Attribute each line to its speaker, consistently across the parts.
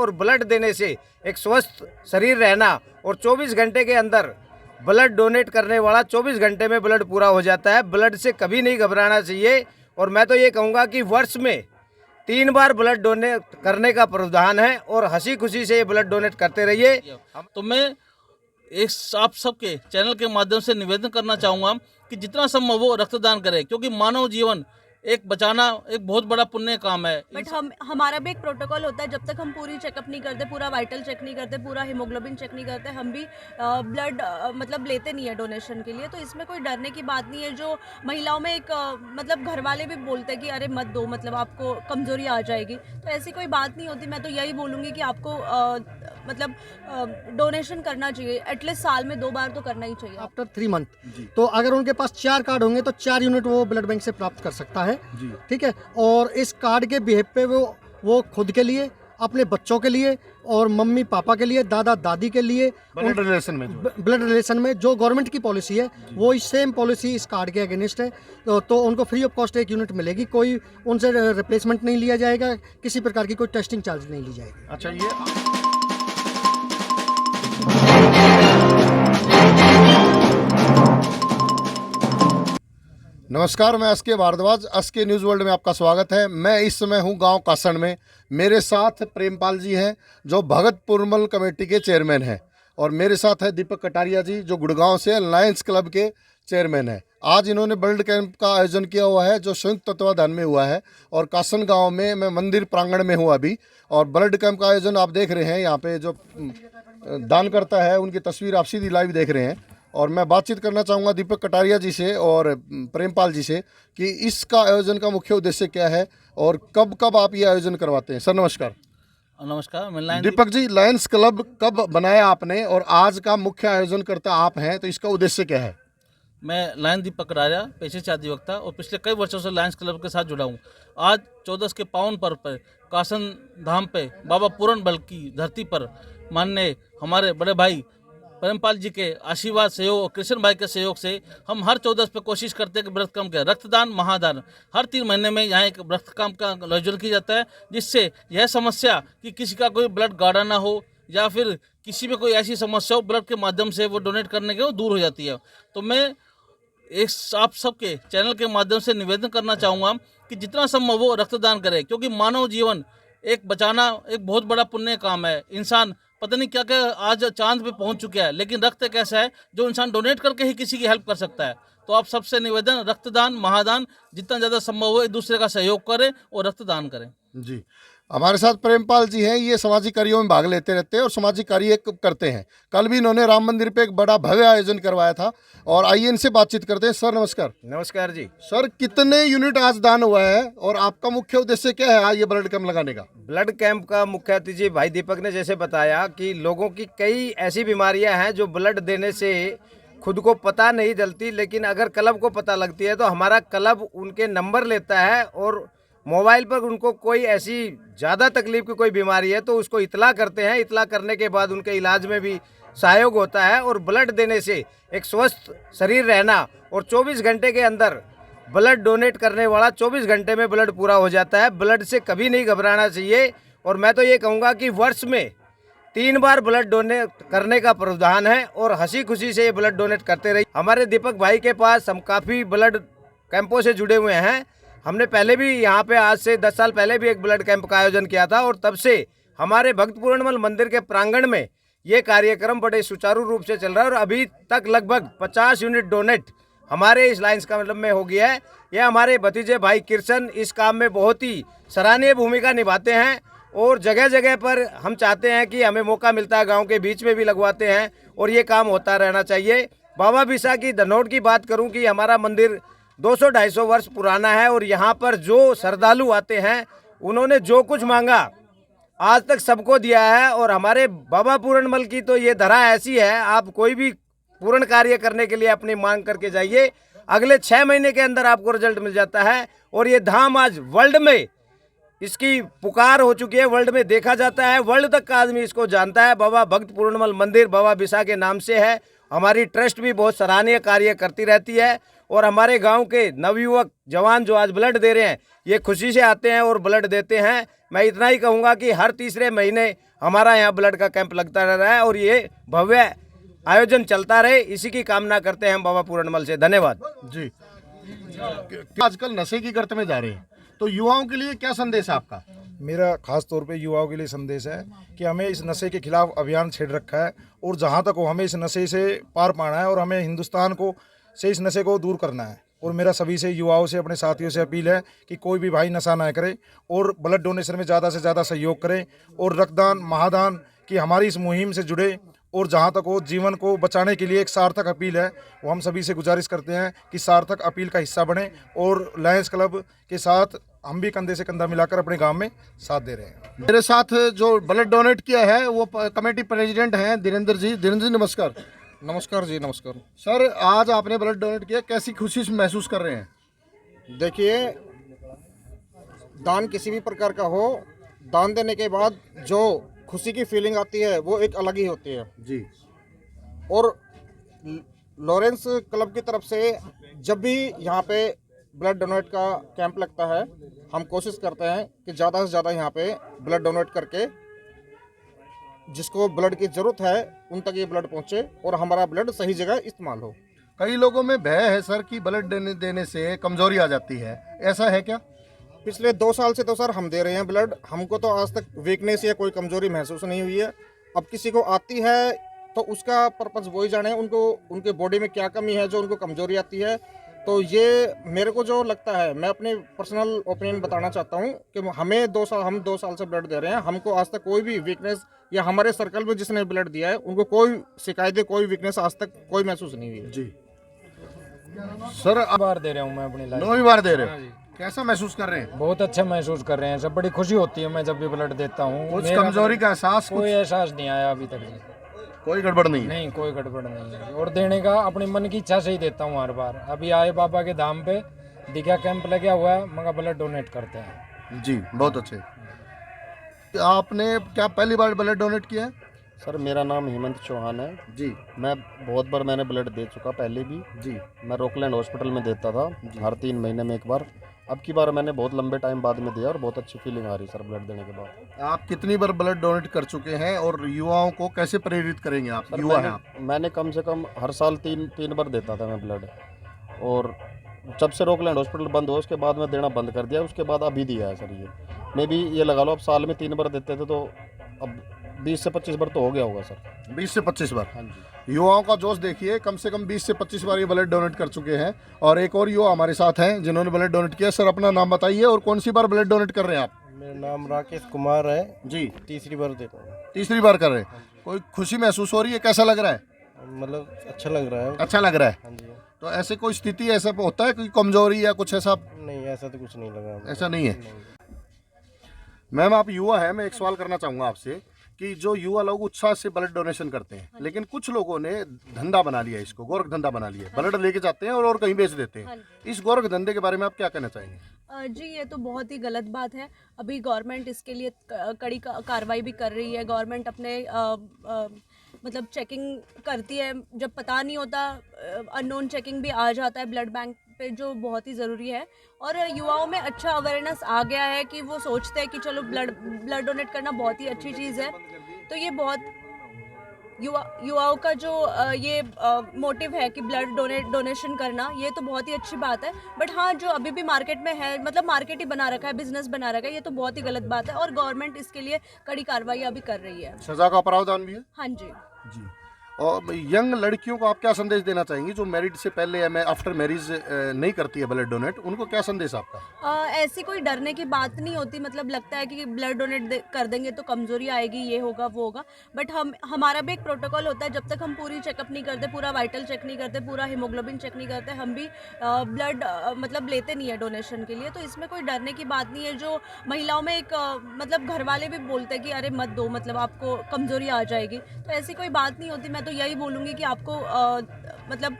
Speaker 1: और ब्लड देने से एक स्वस्थ शरीर रहना और 24 घंटे के अंदर ब्लड डोनेट करने वाला 24 घंटे में ब्लड पूरा हो जाता है। ब्लड से कभी नहीं घबराना चाहिए और मैं तो ये कहूँगा कि वर्ष में 3 बार ब्लड डोनेट करने का प्रावधान है और हंसी खुशी से ये ब्लड डोनेट करते रहिए।
Speaker 2: तो मैं एक आप सबके चैनल के माध्यम से निवेदन करना चाहूँगा कि जितना संभव हो रक्तदान करें, क्योंकि मानव जीवन एक बचाना एक बहुत बड़ा पुण्य काम है।
Speaker 3: बट हमारा भी एक प्रोटोकॉल होता है, जब तक हम पूरी चेकअप नहीं करते, पूरा वाइटल चेक नहीं करते, पूरा हीमोग्लोबिन चेक नहीं करते, हम भी ब्लड मतलब लेते नहीं है डोनेशन के लिए। तो इसमें कोई डरने की बात नहीं है। जो महिलाओं में एक मतलब घर वाले भी बोलते हैं कि अरे मत दो, मतलब आपको कमजोरी आ जाएगी, तो ऐसी कोई बात नहीं होती। मैं तो यही बोलूँगी कि आपको मतलब डोनेशन करना चाहिए, एटलीस्ट साल में 2 बार तो करना ही चाहिए।
Speaker 4: आफ्टर 3 मंथ तो अगर उनके पास 4 कार्ड होंगे तो 4 यूनिट वो ब्लड बैंक से प्राप्त कर सकता है। ठीक है। और इस कार्ड के बिहेव पे वो खुद के लिए, अपने बच्चों के लिए और मम्मी पापा के लिए, दादा दादी के लिए,
Speaker 5: ब्लड रिलेशन में
Speaker 4: जो गवर्नमेंट की पॉलिसी है वो इस सेम पॉलिसी इस कार्ड के अगेंस्ट है। तो उनको फ्री ऑफ कॉस्ट 1 यूनिट मिलेगी। कोई उनसे रिप्लेसमेंट नहीं लिया जाएगा, किसी प्रकार की कोई टेस्टिंग चार्ज नहीं ली जाएगी।
Speaker 5: अच्छा, ये नमस्कार, मैं SK Bhardwaj, SK news world में आपका स्वागत है। मैं इस समय हूं गांव कासण में। मेरे साथ प्रेमपाल जी हैं जो भगत पुरमल कमेटी के चेयरमैन हैं, और मेरे साथ है दीपक कटारिया जी जो गुड़गांव से लायंस क्लब के चेयरमैन हैं। आज इन्होंने ब्लड कैंप का आयोजन किया हुआ है जो संयुक्त तत्वाधान में हुआ है, और कासण गाँव में मैं मंदिर प्रांगण में हूँ अभी। और ब्लड कैंप का आयोजन आप देख रहे हैं, यहाँ पे जो दान करता है उनकी तस्वीर आप सीधी लाइव देख रहे हैं। और मैं बातचीत करना चाहूँगा दीपक कटारिया जी से और प्रेमपाल जी से कि इसका आयोजन का मुख्य उद्देश्य क्या है और कब कब आप ये आयोजन करवाते हैं। सर नमस्कार।
Speaker 2: नमस्कार, मैं
Speaker 5: दीपक जी, लायंस क्लब कब बनाया आपने और आज का मुख्य आयोजन करता आप हैं, तो इसका उद्देश्य क्या है?
Speaker 2: मैं लायन दीपक कटारिया, पेशे से अधिवक्ता, और पिछले कई वर्षों से लायंस क्लब के साथ जुड़ा हूँ। आज 14 के पावन पर्व पर कासन धाम पे बाबा पूरन बल की धरती पर माननीय हमारे बड़े भाई प्रेमपाल जी के आशीर्वाद, सहयोग और कृष्ण भाई के सहयोग से हम हर 14 पे कोशिश करते हैं कि ब्लड कैंप का रक्तदान महादान हर 3 महीने में यहाँ एक रक्त कैंप का आयोजन किया जाता है, जिससे यह समस्या कि किसी का कोई ब्लड गाढ़ा ना हो या फिर किसी में कोई ऐसी समस्या हो, ब्लड के माध्यम से वो डोनेट करने के वो दूर हो जाती है। तो मैं एक आप सबके चैनल के माध्यम से निवेदन करना चाहूँगा कि जितना संभव हो रक्तदान करें, क्योंकि मानव जीवन एक बचाना एक बहुत बड़ा पुण्य काम है। इंसान पता नहीं क्या क्या आज चांद पे पहुंच चुका है, लेकिन रक्त एक ऐसा है जो इंसान डोनेट करके ही किसी की हेल्प कर सकता है। तो आप सबसे निवेदन, रक्तदान महादान जितना ज़्यादा संभव हो एक दूसरे का सहयोग करें और रक्तदान करें।
Speaker 5: जी, हमारे साथ प्रेमपाल जी हैं। ये सामाजिक कार्यों में भाग लेते रहते हैं और सामाजिक कार्य करते हैं। कल भी इन्होंने राम मंदिर पे एक बड़ा भव्य आयोजन करवाया था, और आइए इनसे बातचीत करते हैं। सर नमस्कार।
Speaker 1: नमस्कार जी।
Speaker 5: सर, कितने यूनिट आज दान हुआ है और आपका मुख्य उद्देश्य क्या है आज ये ब्लड कैंप लगाने का?
Speaker 1: ब्लड कैंप का मुख्य अतिथि भाई दीपक ने जैसे बताया कि लोगों की कई ऐसी बीमारियां हैं जो ब्लड देने से खुद को पता नहीं चलती, लेकिन अगर क्लब को पता लगती है तो हमारा क्लब उनके नंबर लेता है और मोबाइल पर उनको कोई ऐसी ज़्यादा तकलीफ की कोई बीमारी है तो उसको इतला करते हैं। इतला करने के बाद उनके इलाज में भी सहयोग होता है, और ब्लड देने से एक स्वस्थ शरीर रहना और 24 घंटे के अंदर ब्लड डोनेट करने वाला 24 घंटे में ब्लड पूरा हो जाता है। ब्लड से कभी नहीं घबराना चाहिए, और मैं तो ये कहूँगा कि वर्ष में 3 बार ब्लड डोनेट करने का प्रावधान है और हंसी खुशी से ये ब्लड डोनेट करते रहिए। हमारे दीपक भाई के पास हम काफ़ी ब्लड कैंपों से जुड़े हुए हैं। हमने पहले भी यहाँ पे आज से 10 साल पहले भी एक ब्लड कैंप का आयोजन किया था, और तब से हमारे भक्त पूर्णमल मंदिर के प्रांगण में ये कार्यक्रम बड़े सुचारू रूप से चल रहा है, और अभी तक लगभग 50 यूनिट डोनेट हमारे इस लाइन्स का मतलब में हो गया है। यह हमारे भतीजे भाई कृष्ण इस काम में बहुत ही सराहनीय भूमिका निभाते हैं, और जगह जगह पर हम चाहते हैं कि हमें मौका मिलता है गांव के बीच में भी लगवाते हैं, और ये काम होता रहना चाहिए। बाबा बिसा की धनौट की बात करूं कि हमारा मंदिर 200-250 वर्ष पुराना है, और यहाँ पर जो श्रद्धालु आते हैं उन्होंने जो कुछ मांगा आज तक सबको दिया है। और हमारे बाबा पूरणमल की तो ये धरा ऐसी है, आप कोई भी पूर्ण कार्य करने के लिए अपनी मांग करके जाइए, अगले 6 महीने के अंदर आपको रिजल्ट मिल जाता है। और ये धाम आज वर्ल्ड में इसकी पुकार हो चुकी है, वर्ल्ड में देखा जाता है, वर्ल्ड तक का आदमी इसको जानता है। बाबा भक्त पूर्णमल मंदिर बाबा बिसा के नाम से है। हमारी ट्रस्ट भी बहुत सराहनीय कार्य करती रहती है, और हमारे गांव के नवयुवक जवान जो आज ब्लड दे रहे हैं ये खुशी से आते हैं और ब्लड देते हैं। मैं इतना ही कहूँगा कि हर तीसरे महीने हमारा यहाँ ब्लड का कैंप लगता रहा है और ये भव्य आयोजन चलता रहे, इसी की कामना करते हैं हम बाबा पूरनमल से। धन्यवाद
Speaker 5: जी। आजकल नशे की गर्त में जा रहे हैं, तो युवाओं के लिए क्या संदेश है आपका?
Speaker 6: मेरा खास तौर पे युवाओं के लिए संदेश है कि हमें इस नशे के खिलाफ अभियान छेड़ रखा है और जहाँ तक हो हमें इस नशे से पार पाना है और हमें हिंदुस्तान को से इस नशे को दूर करना है। और मेरा सभी से, युवाओं से, अपने साथियों से अपील है कि कोई भी भाई नशा ना करे और ब्लड डोनेशन में ज़्यादा से ज़्यादा सहयोग करें और रक्तदान, महादान की हमारी इस मुहिम से जुड़े। और जहाँ तक हो जीवन को बचाने के लिए एक सार्थक अपील है, वो हम सभी से गुजारिश करते हैं कि सार्थक अपील का हिस्सा बने और लायंस क्लब के साथ हम भी कंधे से कंधा मिलाकर अपने गांव में साथ दे रहे हैं।
Speaker 5: मेरे साथ जो ब्लड डोनेट किया है वो कमेटी प्रेसिडेंट हैं धीरेन्द्र जी। धीरेन्द्र जी नमस्कार।
Speaker 7: नमस्कार जी, नमस्कार।
Speaker 5: सर, आज आपने ब्लड डोनेट किया, कैसी खुशी महसूस कर रहे हैं?
Speaker 7: देखिए, दान किसी भी प्रकार का हो, दान देने के बाद जो खुशी की फीलिंग आती है वो एक अलग ही होती है
Speaker 5: जी।
Speaker 7: और लॉरेंस क्लब की तरफ से जब भी यहाँ पे ब्लड डोनेट का कैंप लगता है, हम कोशिश करते हैं कि ज़्यादा से ज़्यादा यहाँ पे ब्लड डोनेट करके जिसको ब्लड की ज़रूरत है उन तक ये ब्लड पहुँचे और हमारा ब्लड सही जगह इस्तेमाल हो।
Speaker 5: कई लोगों में भय है सर कि ब्लड देने से कमजोरी आ जाती है, ऐसा है क्या?
Speaker 7: पिछले 2 साल से तो सर हम दे रहे हैं ब्लड, हमको तो आज तक वीकनेस या कोई कमजोरी महसूस नहीं हुई है। अब किसी को आती है तो उसका पर्पस वही जाने उनको, उनके बॉडी में क्या कमी है जो उनको कमजोरी आती है। तो ये मेरे को जो लगता है, मैं अपने पर्सनल ओपिनियन बताना चाहता हूँ कि हम 2 साल से ब्लड दे रहे हैं, हमको आज तक कोई भी वीकनेस या हमारे सर्कल में जिसने ब्लड दिया है उनको कोई शिकायत, कोई वीकनेस आज तक कोई महसूस नहीं हुई है।
Speaker 5: जी सर,
Speaker 8: बार दे रहा हूँ मैं अपनी लाइफ।
Speaker 5: 9वीं बार दे रहे हो, कैसा महसूस कर रहे हैं?
Speaker 8: बहुत अच्छा महसूस कर रहे हैं सब, बड़ी खुशी होती है मैं जब भी ब्लड देता हूँ।
Speaker 5: कुछ कमजोरी का एहसास?
Speaker 8: कोई एहसास नहीं आया अभी तक जी।
Speaker 5: कोई गड़बड़ नहीं है?
Speaker 8: नहीं, कोई गड़बड़ नहीं है। और देने का अपनी मन की इच्छा से ही देता हूँ हर बार। अभी आए बाबा के धाम पे दिखा कैंप लगा हुआ है, मगर ब्लड डोनेट करते हैं
Speaker 5: जी। बहुत अच्छे। आपने क्या पहली बार ब्लड डोनेट किया है?
Speaker 9: सर, मेरा नाम हेमंत चौहान है
Speaker 5: जी।
Speaker 9: मैं बहुत बार मैंने ब्लड दे चुका पहले भी
Speaker 5: जी।
Speaker 9: मैं रॉकलैंड हॉस्पिटल में देता था हर 3 महीने में एक बार। अब की बार मैंने बहुत लंबे टाइम बाद में दिया और बहुत अच्छी फीलिंग आ रही सर ब्लड देने के बाद।
Speaker 5: आप कितनी बार ब्लड डोनेट कर चुके हैं और युवाओं को कैसे प्रेरित करेंगे आप?
Speaker 9: सर,
Speaker 5: युवा हैं आप।
Speaker 9: मैंने कम से कम हर साल तीन बार देता था मैं ब्लड, और जब से रॉकलैंड हॉस्पिटल बंद हुआ उसके बाद मैं देना बंद कर दिया। उसके बाद अभी दिया है सर। ये मैं भी ये लगा लो, अब साल में 3 बार देते थे तो अब 20 से 25 बार तो हो गया होगा सर।
Speaker 5: 20 से 25 बार?
Speaker 9: हाँ जी।
Speaker 5: युवाओं का जोश देखिए, कम से कम 20 से 25 बार ये ब्लड डोनेट कर चुके हैं। और एक और युवा हमारे साथ हैं जिन्होंने ब्लड डोनेट किया। सर, अपना नाम बताइए और कौन सी बार ब्लड डोनेट कर रहे हैं आप?
Speaker 1: मेरा नाम राकेश कुमार है
Speaker 5: जी।
Speaker 1: तीसरी बार देता हूँ।
Speaker 5: तीसरी बार कर रहे हैं। कोई खुशी महसूस हो रही है? कैसा लग रहा है?
Speaker 1: मतलब अच्छा लग रहा है।
Speaker 5: अच्छा लग रहा है।
Speaker 1: हाँ जी।
Speaker 5: तो ऐसे कोई स्थिति ऐसा होता है, कोई कमजोरी या कुछ ऐसा?
Speaker 1: नहीं, ऐसा तो कुछ नहीं लगा।
Speaker 5: ऐसा नहीं है। मैम, आप युवा हैं, मैं एक सवाल करना चाहूँगा आपसे कि जो युवा लोग उत्साह से ब्लड डोनेशन करते हैं, लेकिन कुछ लोगों ने धंधा बना लिया, इसको गोरख धंधा बना लिया, ब्लड लेके जाते हैं और कहीं बेच देते हैं। इस गोरख धंधे के बारे में आप क्या कहना चाहेंगे?
Speaker 3: जी, ये तो बहुत ही गलत बात है। अभी गवर्नमेंट इसके लिए कड़ी कार्रवाई भी कर रही है। गवर्नमेंट अपने मतलब चेकिंग करती है, जब पता नहीं होता अननोन चेकिंग भी आ जाता है ब्लड बैंक पे, जो बहुत ही ज़रूरी है। और युवाओं में अच्छा अवेयरनेस आ गया है कि वो सोचते हैं कि चलो ब्लड डोनेट करना बहुत ही अच्छी चीज़ है। तो ये बहुत युवाओं का जो ये मोटिव है कि ब्लड डोनेशन करना, ये तो बहुत ही अच्छी बात है। बट हाँ, जो अभी भी मार्केट में है, मतलब मार्केट ही बना रखा है, बिजनेस बना रखा है, ये तो बहुत ही गलत बात है। और गवर्नमेंट इसके लिए कड़ी कार्रवाई अभी कर रही है।
Speaker 5: सजा का प्रावधान भी है?
Speaker 3: हाँ जी।
Speaker 5: जी। और यंग लड़कियों को आप क्या संदेश देना चाहेंगी जो मैरिड से पहले या आफ्टर मैरिज नहीं करती है ब्लड डोनेट? उनको क्या संदेश आपका?
Speaker 3: ऐसी कोई डरने की बात नहीं होती। मतलब लगता है कि ब्लड डोनेट कर देंगे तो कमज़ोरी आएगी, ये होगा वो होगा। बट हमारा भी एक प्रोटोकॉल होता है, जब तक हम पूरी चेकअप नहीं करते, पूरा वाइटल चेक नहीं करते, पूरा हीमोग्लोबिन चेक नहीं करते, हम भी ब्लड मतलब लेते नहीं है डोनेशन के लिए। तो इसमें कोई डरने की बात नहीं है। जो महिलाओं में एक मतलब घर वाले भी बोलते हैं कि अरे मत दो, मतलब आपको कमज़ोरी आ जाएगी, तो ऐसी कोई बात नहीं होती। मैं तो यही बोलूँगी कि आपको मतलब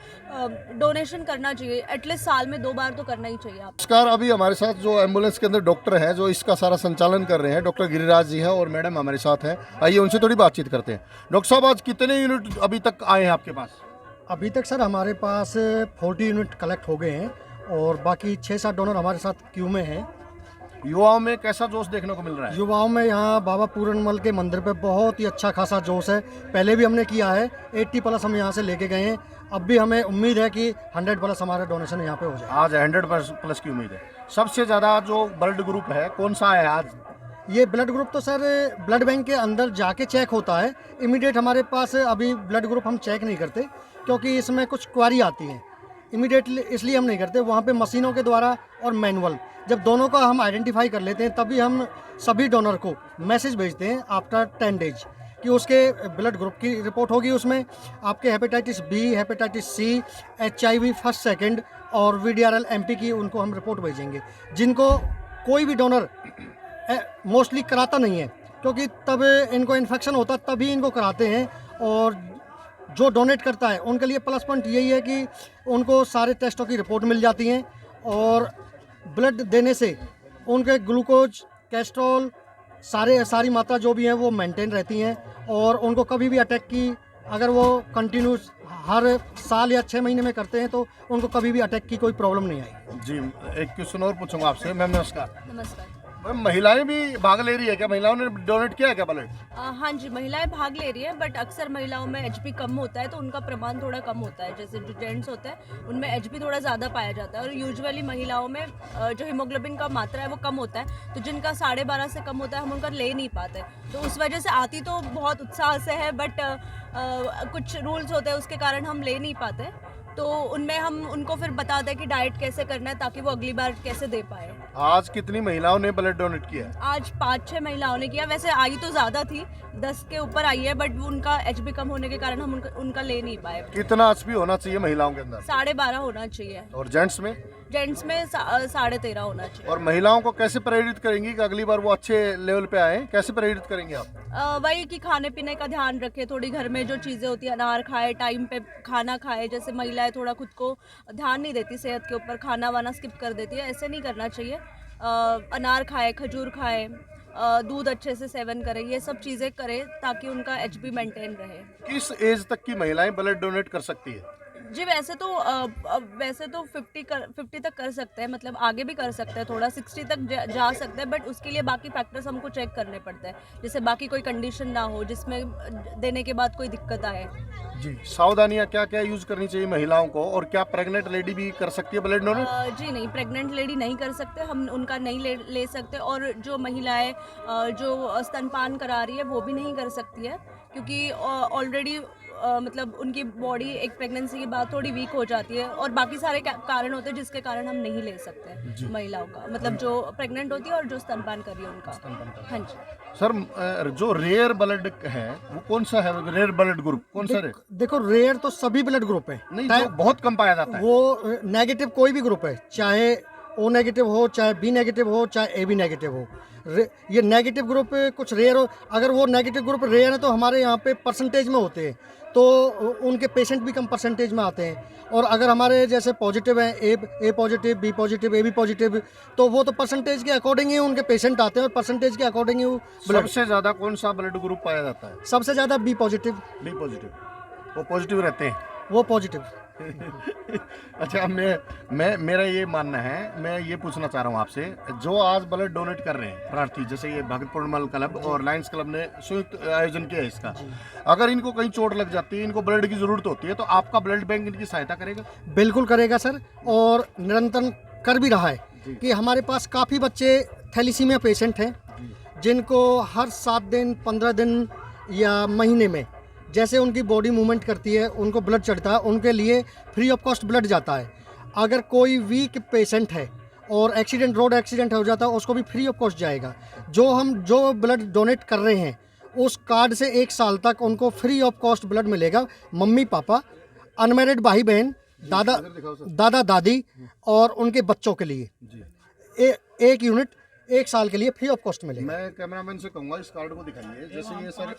Speaker 3: डोनेशन करना चाहिए, एटलीस्ट साल में 2 बार तो करना ही चाहिए आप।
Speaker 5: नमस्कार, अभी हमारे साथ जो एम्बुलेंस के अंदर डॉक्टर हैं जो इसका सारा संचालन कर रहे हैं, डॉक्टर गिरिराज जी हैं और मैडम हमारे साथ हैं। आइए उनसे थोड़ी बातचीत करते हैं। डॉक्टर साहब, आज कितने यूनिट अभी तक आए हैं आपके पास?
Speaker 4: अभी तक सर हमारे पास 40 यूनिट कलेक्ट हो गए हैं और बाकी 6-7 डोनर हमारे साथ क्यू में हैं।
Speaker 5: युवाओं में कैसा जोश देखने को मिल रहा है?
Speaker 4: युवाओं में यहाँ बाबा पूरनमल के मंदिर पे बहुत ही अच्छा खासा जोश है। पहले भी हमने किया है, 80+ हम यहाँ से लेके गए हैं। अब भी हमें उम्मीद है कि 100+ हमारा डोनेशन यहाँ पे हो जाए।
Speaker 5: आज 100+ की उम्मीद है। सबसे ज़्यादा जो ब्लड ग्रुप है कौन सा है आज?
Speaker 4: ये ब्लड ग्रुप तो सर ब्लड बैंक के अंदर जाके चेक होता है। इमीडिएट हमारे पास अभी ब्लड ग्रुप हम चेक नहीं करते, क्योंकि इसमें कुछ क्वारी आती है। इमीडिएटली इसलिए हम नहीं करते। वहाँ पे मशीनों के द्वारा और मैनुअल, जब दोनों का हम आइडेंटिफाई कर लेते हैं, तभी हम सभी डोनर को मैसेज भेजते हैं आफ्टर 10 डेज कि उसके ब्लड ग्रुप की रिपोर्ट होगी। उसमें आपके hepatitis B, hepatitis C, HIV first second और VDRL MP की उनको हम रिपोर्ट भेजेंगे। जिनको कोई भी डोनर मोस्टली कराता नहीं है, क्योंकि तब इनको इन्फेक्शन होता तभी इनको कराते हैं। और जो डोनेट करता है उनके लिए प्लस पॉइंट यही है कि उनको सारे टेस्टों की रिपोर्ट मिल जाती हैं, और ब्लड देने से उनके ग्लूकोज, कैस्ट्रोल, सारी मात्रा जो भी हैं वो मेंटेन रहती हैं। और उनको कभी भी अटैक की, अगर वो कंटिन्यूस हर साल या 6 महीने में करते हैं, तो उनको कभी भी अटैक की कोई प्रॉब्लम नहीं आई।
Speaker 5: जी, एक क्वेश्चन और पूछूंगा आपसे। मैम नमस्कार।
Speaker 3: नमस्कार।
Speaker 5: मैम महिलाएं भी भाग ले रही है क्या? महिलाओं ने डोनेट किया है क्या ब्लड?
Speaker 3: हाँ जी, महिलाएं भाग ले रही है, बट अक्सर महिलाओं में HP कम होता है, तो उनका प्रमाण थोड़ा कम होता है। जैसे जो जेंट्स होते हैं उनमें HP थोड़ा ज़्यादा पाया जाता है, और यूजुअली महिलाओं में जो हीमोग्लोबिन का मात्रा है वो कम होता है। तो जिनका 12.5 से कम होता है हम उनका ले नहीं पाते। तो उस वजह से आती तो बहुत उत्साह से है, बट कुछ रूल्स होते हैं उसके कारण हम ले नहीं पाते। तो उनमें हम उनको फिर बता दें कि डाइट कैसे करना है, ताकि वो अगली बार कैसे दे पाए।
Speaker 5: आज कितनी महिलाओं ने ब्लड डोनेट किया है?
Speaker 3: आज 5-6 महिलाओं ने किया। वैसे आई तो ज़्यादा थी, 10 के ऊपर आई है, बट उनका HP कम होने के कारण हम उनका ले नहीं पाए।
Speaker 5: कितना HP होना चाहिए महिलाओं के अंदर?
Speaker 3: 12.5 होना चाहिए।
Speaker 5: और जेंट्स में?
Speaker 3: जेंट्स में 13.5 होना चाहिए।
Speaker 5: और महिलाओं को कैसे प्रेरित करेंगी कि अगली बार वो अच्छे लेवल पे आए? कैसे प्रेरित करेंगे आप?
Speaker 3: वही कि खाने पीने का ध्यान रखे, थोड़ी घर में जो चीज़ें होती है, अनार खाए, टाइम पे खाना खाए। जैसे महिलाएं थोड़ा खुद को ध्यान नहीं देती सेहत के ऊपर, खाना वाना स्किप कर देती है, ऐसे नहीं करना चाहिए। अनार खाए, खजूर खाए, दूध अच्छे से सेवन करें, ये सब चीज़ें करें ताकि उनका HP मेंटेन रहे।
Speaker 5: किस एज तक की महिलाएं ब्लड डोनेट कर सकती है?
Speaker 3: जी, वैसे तो 50 तक कर सकते हैं, मतलब आगे भी कर सकते हैं, थोड़ा 60 तक जा सकते हैं, बट उसके लिए बाकी फैक्टर्स हमको चेक करने पड़ते हैं। जैसे बाकी कोई कंडीशन ना हो जिसमें देने के बाद कोई दिक्कत आए।
Speaker 5: जी, सावधानियां क्या क्या यूज करनी चाहिए महिलाओं को? और क्या प्रेग्नेंट लेडी भी कर सकती है ब्लड डोनेट?
Speaker 3: जी नहीं, प्रेग्नेंट लेडी नहीं कर सकते, हम उनका नहीं ले सकते। और जो महिलाएं जो स्तनपान करा रही है वो भी नहीं कर सकती है, क्योंकि ऑलरेडी मतलब उनकी बॉडी एक प्रेगनेंसी के बाद थोड़ी वीक हो जाती है, और बाकी सारे कारण होते हैं जिसके कारण हम नहीं ले सकते महिलाओं का, मतलब जो प्रेग्नेंट होती है और जो स्तनपान कर रही है उनका। हाँ जी
Speaker 5: सर, जो रेयर ब्लड है वो कौन सा है? रेयर ब्लड ग्रुप कौन सा है?
Speaker 4: देखो, रेयर तो सभी ब्लड ग्रुप है।
Speaker 5: नहीं, जो बहुत कम पाया जाता है
Speaker 4: वो नेगेटिव कोई भी ग्रुप है, चाहे O नेगेटिव हो, चाहे B नेगेटिव हो, चाहे AB नेगेटिव हो। ये नेगेटिव ग्रुप कुछ रेयर हो। अगर वो नेगेटिव ग्रुप रेयर है तो हमारे यहाँ पे परसेंटेज में होते हैं, तो उनके पेशेंट भी कम परसेंटेज में आते हैं। और अगर हमारे जैसे पॉजिटिव हैं, A positive, B positive, AB positive, तो वो तो परसेंटेज के अकॉर्डिंग ही उनके पेशेंट आते हैं, और परसेंटेज के अकॉर्डिंग ही ब्लड।
Speaker 5: सबसे ज़्यादा कौन सा ब्लड ग्रुप पाया जाता है?
Speaker 4: सबसे ज़्यादा B पॉजिटिव।
Speaker 5: B पॉजिटिव, वो पॉजिटिव रहते हैं?
Speaker 4: वो पॉजिटिव।
Speaker 5: अच्छा, मेरा ये मानना है, मैं ये पूछना चाह रहा हूँ आपसे, जो आज ब्लड डोनेट कर रहे हैं प्रार्थी, जैसे ये भगत पूर्णमल क्लब और लायंस क्लब ने संयुक्त आयोजन किया है इसका, अगर इनको कहीं चोट लग जाती है, इनको ब्लड की जरूरत होती है, तो आपका ब्लड बैंक इनकी सहायता करेगा?
Speaker 4: बिल्कुल करेगा सर, और निरंतर कर भी रहा है। कि हमारे पास काफ़ी बच्चे थैलीसीमिया पेशेंट हैं, जिनको हर 7 दिन, 15 दिन या महीने में जैसे उनकी बॉडी मूवमेंट करती है, उनको ब्लड चढ़ता है, उनके लिए फ्री ऑफ कॉस्ट ब्लड जाता है। अगर कोई वीक पेशेंट है और रोड एक्सीडेंट हो जाता है, उसको भी फ्री ऑफ कॉस्ट जाएगा। जो ब्लड डोनेट कर रहे हैं, उस कार्ड से 1 साल तक उनको फ्री ऑफ कॉस्ट ब्लड मिलेगा। मम्मी पापा, अनमैरिड भाई बहन, दादा दादी और उनके बच्चों के लिए एक यूनिट 1 साल के लिए फ्री ऑफ कॉस्ट मिलेगा।
Speaker 5: मैं कैमरामैन से कहूँगा इस कार्ड को दिखाइए। जैसे ये सर,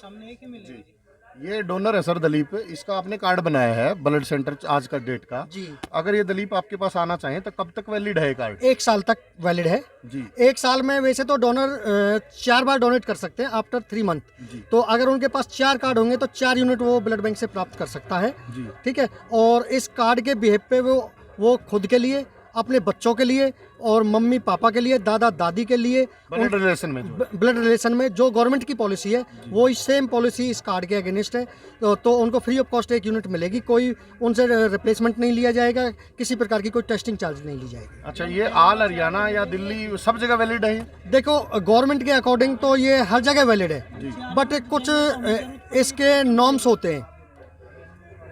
Speaker 5: जी, ये डोनर है सर दलीप, इसका आपने कार्ड बनाया है ब्लड सेंटर आज का डेट का
Speaker 4: जी।
Speaker 5: अगर ये दलीप आपके पास आना चाहें तो कब तक वैलिड है कार्ड?
Speaker 4: 1 साल तक वैलिड है
Speaker 5: जी।
Speaker 4: 1 साल में वैसे तो डोनर 4 बार डोनेट कर सकते हैं आफ्टर 3 मंथ। तो अगर उनके पास 4 कार्ड होंगे तो 4 यूनिट वो ब्लड बैंक से प्राप्त कर सकता है।
Speaker 5: जी।
Speaker 4: ठीक है। और इस कार्ड के बिहेव पे वो खुद के लिए, अपने बच्चों के लिए और मम्मी पापा के लिए, दादा दादी के लिए,
Speaker 5: ब्लड रिलेशन में जो
Speaker 4: ब्लड रिलेशन में जो गवर्नमेंट की पॉलिसी है वो सेम पॉलिसी इस कार्ड के अगेंस्ट है। तो उनको फ्री ऑफ कॉस्ट 1 यूनिट मिलेगी, कोई उनसे रिप्लेसमेंट नहीं लिया जाएगा, किसी प्रकार की कोई टेस्टिंग चार्ज नहीं ली जाएगी।
Speaker 5: अच्छा, ये ऑल हरियाणा या दिल्ली सब जगह वैलिड है?
Speaker 4: देखो, गवर्नमेंट के अकॉर्डिंग तो ये हर जगह वैलिड है, बट कुछ इसके नॉर्म्स होते हैं।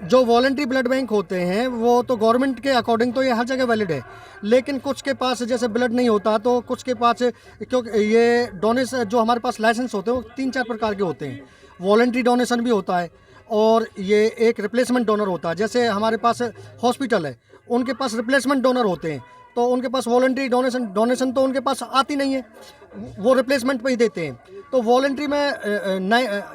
Speaker 4: जो वॉलंटरी ब्लड बैंक होते हैं वो तो गवर्नमेंट के अकॉर्डिंग तो ये हर जगह वैलिड है, लेकिन कुछ के पास जैसे ब्लड नहीं होता तो कुछ के पास, क्योंकि ये डोनेशन जो हमारे पास लाइसेंस होते हैं वो 3-4 प्रकार के होते हैं। वॉलंटरी डोनेशन भी होता है और ये एक रिप्लेसमेंट डोनर होता है। जैसे हमारे पास हॉस्पिटल है, उनके पास रिप्लेसमेंट डोनर होते हैं, तो उनके पास वॉलंटरी डोनेशन तो उनके पास आती नहीं है, वो रिप्लेसमेंट पे ही देते हैं। तो वॉलंटरी में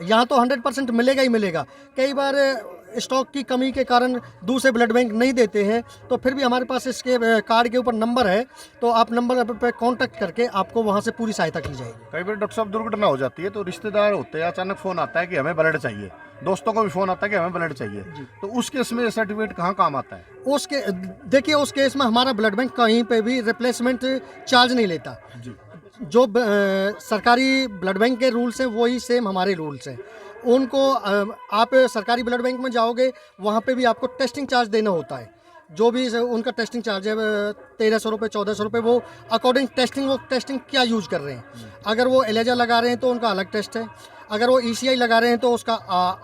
Speaker 4: यहाँ तो 100% मिलेगा ही मिलेगा। कई बार स्टॉक की कमी के कारण दूसरे ब्लड बैंक नहीं देते हैं, तो फिर भी हमारे पास इसके कार्ड के ऊपर नंबर है, तो आप नंबर पर कांटेक्ट करके आपको वहाँ से पूरी सहायता की जाएगी।
Speaker 5: कई बार डॉक्टर साहब दुर्घटना हो जाती है तो रिश्तेदार होते हैं, अचानक फ़ोन आता है कि हमें ब्लड चाहिए, दोस्तों को भी फ़ोन आता है कि हमें ब्लड चाहिए, तो उस केस में सर्टिफिकेट कहाँ काम आता है?
Speaker 4: उसके देखिए, उस केस में हमारा ब्लड बैंक कहीं पे भी रिप्लेसमेंट चार्ज नहीं लेता। जो सरकारी ब्लड बैंक के रूल्स हैं वही सेम हमारे रूल्स हैं। उनको आप सरकारी ब्लड बैंक में जाओगे, वहाँ पे भी आपको टेस्टिंग चार्ज देना होता है। जो भी उनका टेस्टिंग चार्ज है 1300 रुपये 1400 रुपये, वो अकॉर्डिंग वो टेस्टिंग क्या यूज कर रहे हैं। अगर वो एलेजा लगा रहे हैं तो उनका अलग टेस्ट है, अगर वो ECI लगा रहे हैं तो उसका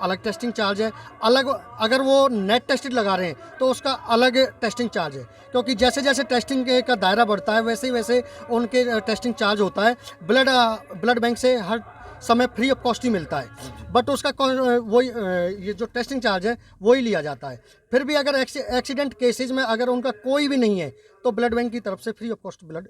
Speaker 4: अलग टेस्टिंग चार्ज है, अलग अगर वो नेट टेस्टेड लगा रहे हैं तो उसका अलग टेस्टिंग चार्ज है। क्योंकि जैसे जैसे टेस्टिंग का दायरा बढ़ता है वैसे वैसे उनके टेस्टिंग चार्ज होता है। ब्लड बैंक से हर समय फ्री ऑफ कॉस्ट ही मिलता है, बट उसका वही ये जो टेस्टिंग चार्ज है वही लिया जाता है। फिर भी अगर एक्सीडेंट केसेज में अगर उनका कोई भी नहीं है तो ब्लड बैंक की तरफ से free of cost blood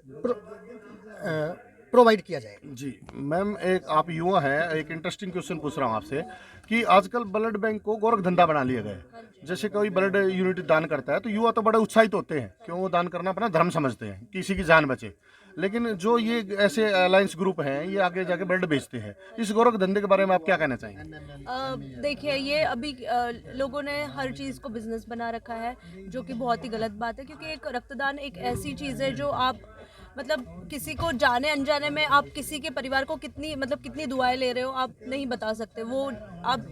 Speaker 4: provide किया जाएगा।
Speaker 5: जी मैम, एक आप युवा हैं, एक इंटरेस्टिंग क्वेश्चन पूछ रहा हूँ आपसे कि आजकल ब्लड बैंक को गोरख धंधा बना लिया गया है। जैसे कोई ब्लड यूनिट दान करता है तो युवा तो बड़े उत्साहित होते हैं, क्यों वो दान करना अपना धर्म समझते हैं, किसी की जान बचे। लेकिन जो ये ऐसे अलायंस ग्रुप हैं ये आगे जाके ब्लड बेचते हैं, इस गोरख धंधे के बारे में आप क्या कहना चाहेंगे?
Speaker 3: देखिए, ये अभी लोगों ने हर चीज़ को बिजनेस बना रखा है, जो कि बहुत ही गलत बात है। क्योंकि एक रक्तदान एक ऐसी चीज़ है जो आप मतलब किसी को जाने अनजाने में आप किसी के परिवार को कितनी दुआएं ले रहे हो आप नहीं बता सकते। वो आप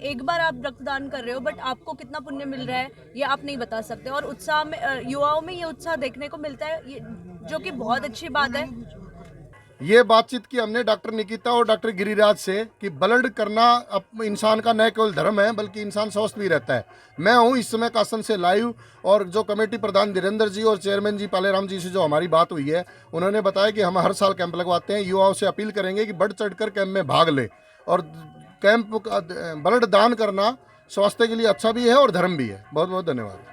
Speaker 3: एक बार आप रक्तदान कर रहे हो, बट आपको कितना पुण्य मिल रहा है ये आप नहीं बता सकते। और उत्साह में युवाओं में ये उत्साह देखने को मिलता है, जो कि बहुत अच्छी बात है।
Speaker 5: ये बातचीत की हमने डॉक्टर निकिता और डॉक्टर गिरिराज से कि ब्लड करना इंसान का न केवल धर्म है बल्कि इंसान स्वस्थ भी रहता है। मैं हूँ इस समय कासन से लाइव, और जो कमेटी प्रधान धीरेन्द्र जी और चेयरमैन जी पालेराम जी से जो हमारी बात हुई है, उन्होंने बताया कि हम हर साल कैंप लगवाते हैं। युवाओं से अपील करेंगे कि बढ़ चढ़कर कैंप में भाग ले, और कैंप ब्लड दान करना स्वास्थ्य के लिए अच्छा भी है और धर्म भी है। बहुत बहुत धन्यवाद।